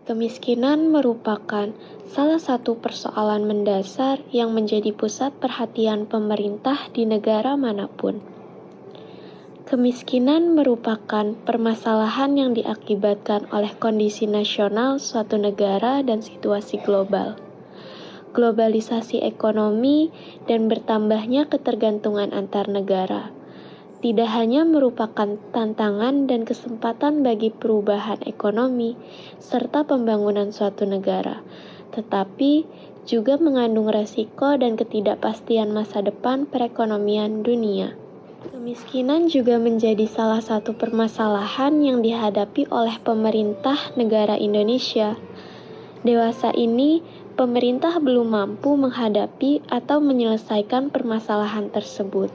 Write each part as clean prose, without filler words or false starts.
Kemiskinan merupakan salah satu persoalan mendasar yang menjadi pusat perhatian pemerintah di negara manapun. Kemiskinan merupakan permasalahan yang diakibatkan oleh kondisi nasional suatu negara dan situasi global. Globalisasi ekonomi dan bertambahnya ketergantungan antar negara tidak hanya merupakan tantangan dan kesempatan bagi perubahan ekonomi serta pembangunan suatu negara, tetapi juga mengandung resiko dan ketidakpastian masa depan perekonomian dunia. Kemiskinan juga menjadi salah satu permasalahan yang dihadapi oleh pemerintah negara Indonesia. Dewasa ini, pemerintah belum mampu menghadapi atau menyelesaikan permasalahan tersebut.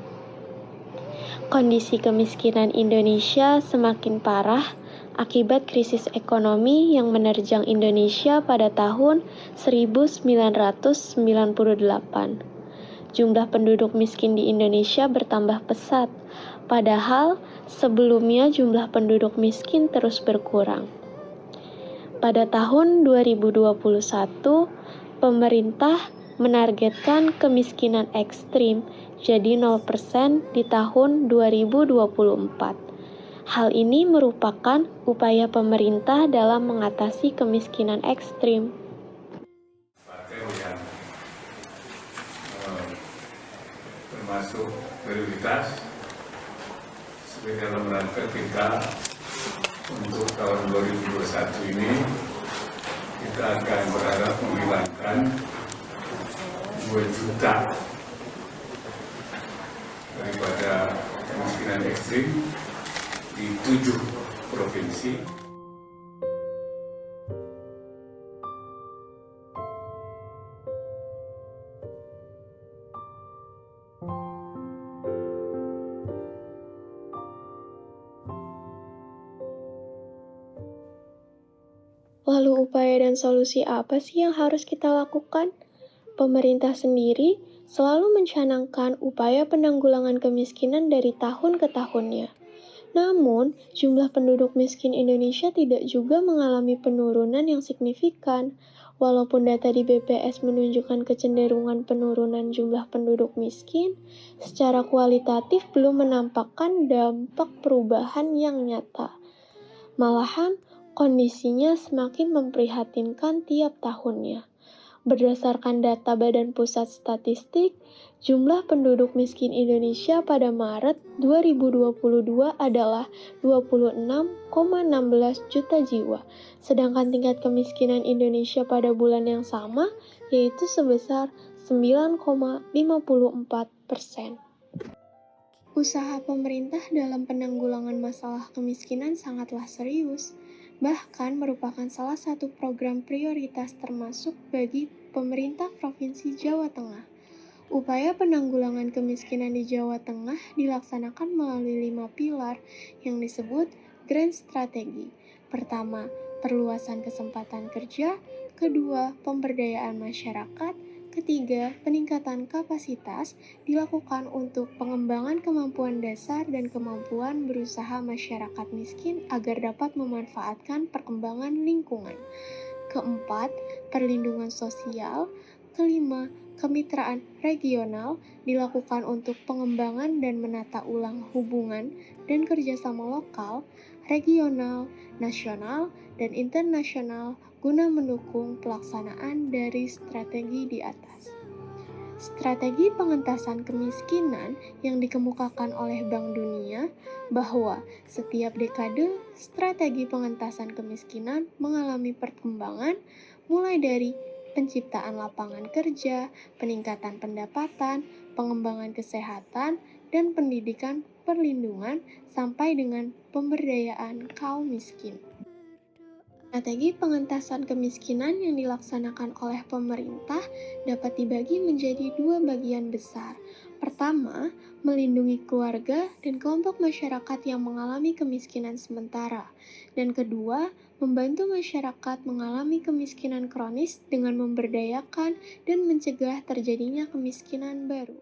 Kondisi kemiskinan Indonesia semakin parah akibat krisis ekonomi yang menerjang Indonesia pada tahun 1998. Jumlah penduduk miskin di Indonesia bertambah pesat, padahal sebelumnya jumlah penduduk miskin terus berkurang. Pada tahun 2021, pemerintah menargetkan kemiskinan ekstrim jadi 0% di tahun 2024. Hal ini merupakan upaya pemerintah dalam mengatasi kemiskinan ekstrim. Yang termasuk prioritas sebagai dalam rangka kita untuk tahun 2021 ini kita akan berharap menghilangkan 2 juta daripada kemiskinan ekstrim di 7 provinsi. Lalu upaya dan solusi apa sih yang harus kita lakukan? Pemerintah sendiri selalu mencanangkan upaya penanggulangan kemiskinan dari tahun ke tahunnya. Namun, jumlah penduduk miskin Indonesia tidak juga mengalami penurunan yang signifikan. Walaupun data di BPS menunjukkan kecenderungan penurunan jumlah penduduk miskin, secara kualitatif belum menampakkan dampak perubahan yang nyata. Malahan, kondisinya semakin memprihatinkan tiap tahunnya. Berdasarkan data Badan Pusat Statistik, jumlah penduduk miskin Indonesia pada Maret 2022 adalah 26,16 juta jiwa, sedangkan tingkat kemiskinan Indonesia pada bulan yang sama yaitu sebesar 9,54%. Usaha pemerintah dalam penanggulangan masalah kemiskinan sangatlah serius, bahkan merupakan salah satu program prioritas termasuk bagi pemerintah Provinsi Jawa Tengah. Upaya penanggulangan kemiskinan di Jawa Tengah dilaksanakan melalui 5 pilar yang disebut Grand Strategi. Pertama, perluasan kesempatan kerja. Kedua, pemberdayaan masyarakat. Ketiga, peningkatan kapasitas dilakukan untuk pengembangan kemampuan dasar dan kemampuan berusaha masyarakat miskin agar dapat memanfaatkan perkembangan lingkungan. Keempat, perlindungan sosial. Kelima, kemitraan regional dilakukan untuk pengembangan dan menata ulang hubungan dan kerjasama lokal, regional, nasional, dan internasional guna mendukung pelaksanaan dari strategi di atas. Strategi pengentasan kemiskinan yang dikemukakan oleh Bank Dunia bahwa setiap dekade strategi pengentasan kemiskinan mengalami perkembangan mulai dari penciptaan lapangan kerja, peningkatan pendapatan, pengembangan kesehatan, dan pendidikan perlindungan sampai dengan pemberdayaan kaum miskin. Strategi pengentasan kemiskinan yang dilaksanakan oleh pemerintah dapat dibagi menjadi 2 bagian besar. Pertama, melindungi keluarga dan kelompok masyarakat yang mengalami kemiskinan sementara. Dan kedua, membantu masyarakat mengalami kemiskinan kronis dengan memberdayakan dan mencegah terjadinya kemiskinan baru.